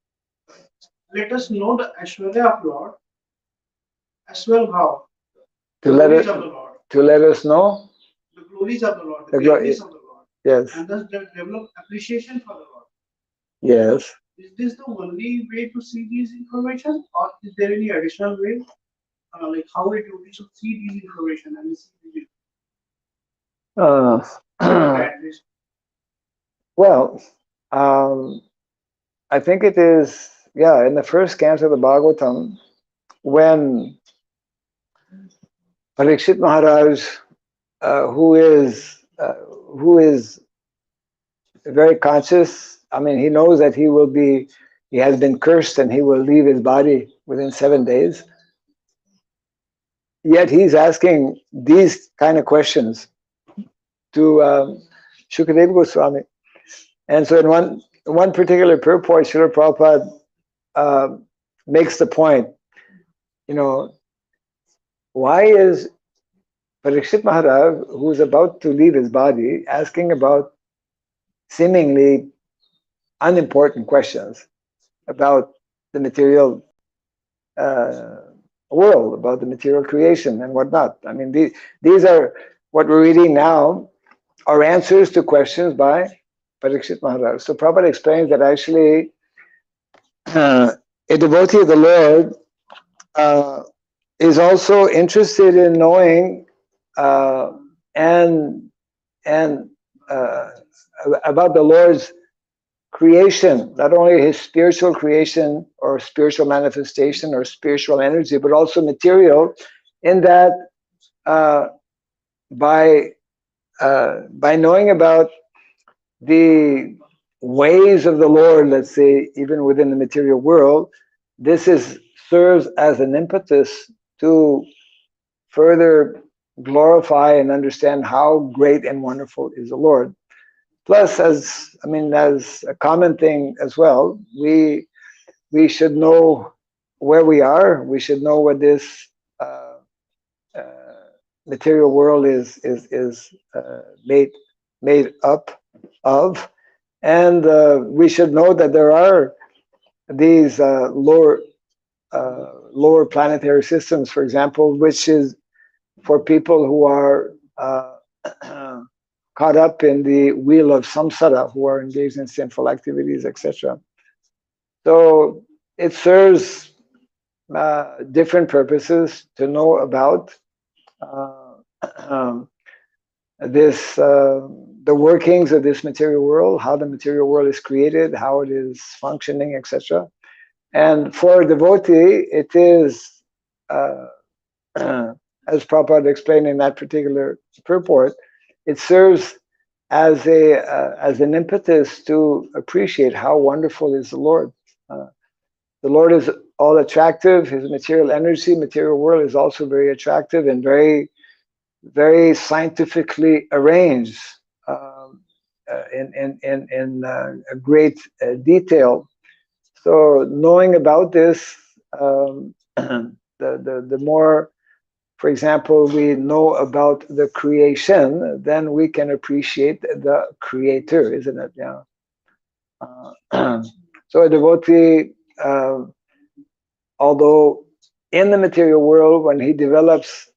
let us know the Aishwarya of Lord as well how the glories of the Lord. To let us know the glories of the Lord, the greatness of the Lord. Yes. And thus develop appreciation for the Lord. Yes. Is this the only way to see these information, or is there any additional way, like how a devotee should see these information and see these? Well, I think it is, in the first canto of the Bhagavatam, when Parikshit Maharaj, who is very conscious, I mean, he knows that he has been cursed and he will leave his body within 7 days. Yet he's asking these kind of questions to Shukadeva Goswami. And so in one particular purport, Srila Prabhupada makes the point, why is Parikshit Maharaj, who is about to leave his body, asking about seemingly unimportant questions about the material world, about the material creation and whatnot? I mean, these are what we're reading now are answers to questions by Parikshit Maharaj. So Prabhupada explains that actually a devotee of the Lord is also interested in knowing and about the Lord's creation, not only his spiritual creation or spiritual manifestation or spiritual energy, but also material, in that by knowing about the ways of the Lord, let's say, even within the material world, this serves as an impetus to further glorify and understand how great and wonderful is the Lord. Plus, as a common thing as well, we should know where we are. We should know what this material world is made up of, and we should know that there are these lower planetary systems, for example, which is for people who are caught up in the wheel of samsara, who are engaged in sinful activities, etc. So it serves different purposes to know about the workings of this material world, how the material world is created, how it is functioning, etc. And for a devotee, it is, as Prabhupada explained in that particular purport, it serves as an impetus to appreciate how wonderful is the Lord. The Lord is all attractive. His material energy, material world is also very attractive and very, very scientifically arranged in a great detail. So knowing about this, the more, for example, we know about the creation, then we can appreciate the creator, isn't it? Yeah. So a devotee, although in the material world, when he develops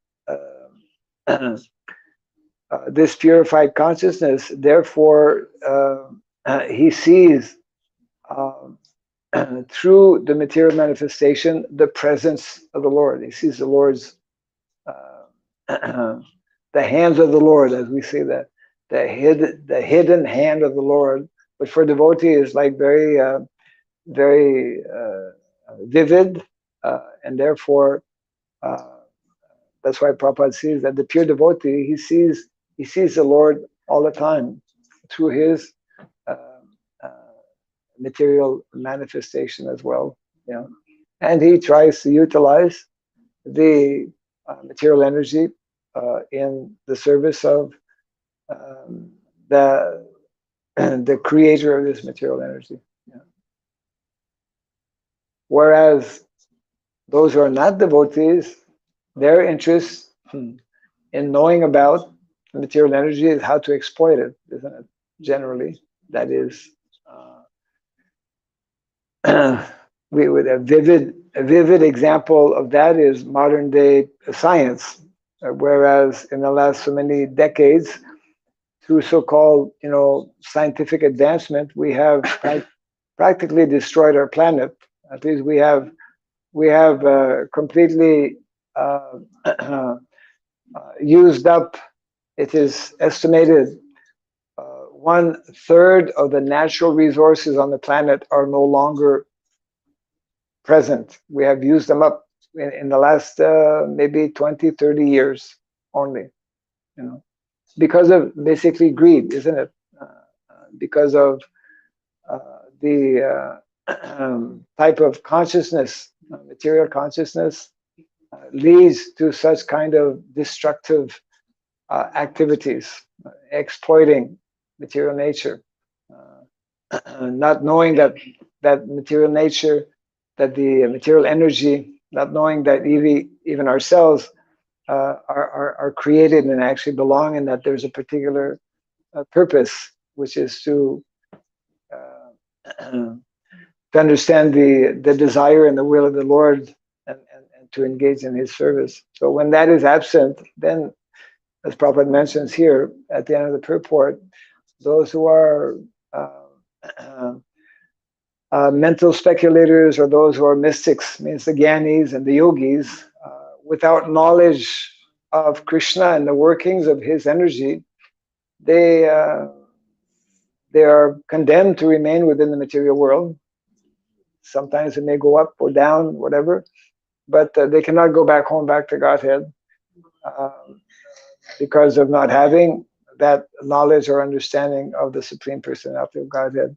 this purified consciousness, therefore he sees through the material manifestation the presence of the Lord. He sees the Lord's the hands of the Lord, as we say that, the hidden hand of the Lord. But for devotee is like very vivid, and therefore that's why Prabhupada sees that the pure devotee, he sees the Lord all the time through his material manifestation as well. And he tries to utilize the material energy in the service of the creator of this material energy. Whereas those who are not devotees, their interest in knowing about the material energy is how to exploit it, isn't it? Generally, that is, with a vivid example of that is modern day science. Whereas in the last so many decades, through so-called scientific advancement, we have practically destroyed our planet. At least we have completely used up. It is estimated 1/3 of the natural resources on the planet are no longer present. We have used them up in the last maybe 20, 30 years only, because of basically greed, isn't it? Because of the type of consciousness, material consciousness, leads to such kind of destructive activities, exploiting material nature, not knowing that material nature, that the material energy, not knowing that even ourselves are created and actually belong, and that there's a particular purpose, which is to understand the desire and the will of the Lord, and to engage in his service. So when that is absent, then, as Prabhupada mentions here at the end of the purport, those who are mental speculators, or those who are mystics, means the Gyanis and the Yogis, without knowledge of Krishna and the workings of his energy, they are condemned to remain within the material world. Sometimes it may go up or down, whatever, but they cannot go back home, back to Godhead, because of not having that knowledge or understanding of the Supreme Personality of Godhead.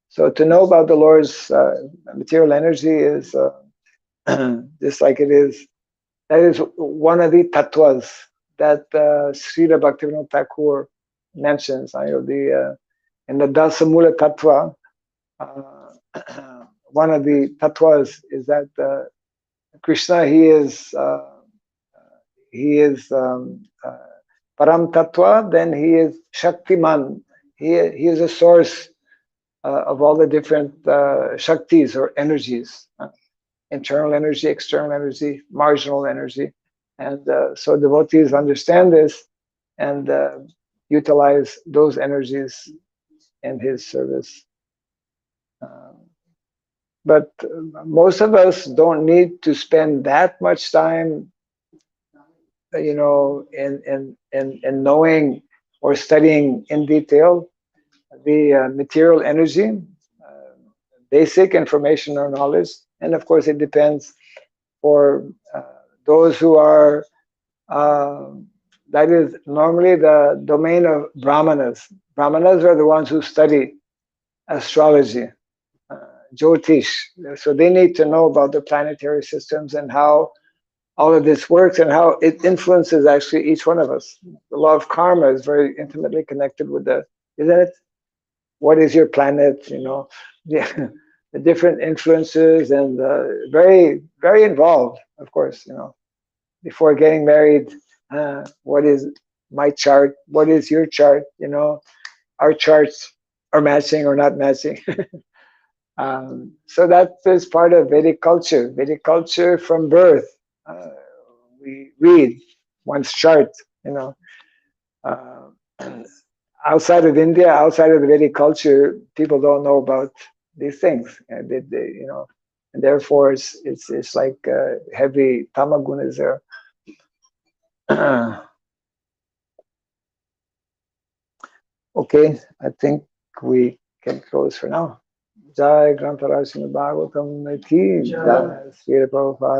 So to know about the Lord's material energy is just like it is. That is one of the tattvas that Srila Bhaktivinoda Thakur mentions. In the Dasamula tattva, one of the tattvas is that Krishna, he is Param Tattva, then he is Shaktiman. He is a source of all the different Shaktis or energies, internal energy, external energy, marginal energy. And so devotees understand this and utilize those energies in his service. But most of us don't need to spend that much time, in knowing or studying in detail the material energy, basic information or knowledge. And of course, it depends for those who are, that is normally the domain of Brahmanas. Brahmanas are the ones who study astrology, Jyotish. So they need to know about the planetary systems and how all of this works and how it influences actually each one of us. The law of karma is very intimately connected with isn't it? What is your planet? The different influences, and very, very involved, of course. Before getting married, what is my chart? What is your chart? Our charts are matching or not matching. So that is part of Vedic culture. Vedic culture from birth we read one's chart, you know. And outside of India, outside of the Vedic culture, people don't know about these things, and they, you know, and therefore it's like heavy tamaguna is there. Okay, I think we can close for now. Jai Grantaraj Srimad Bhagavatam ki Jai Srila Prabhupada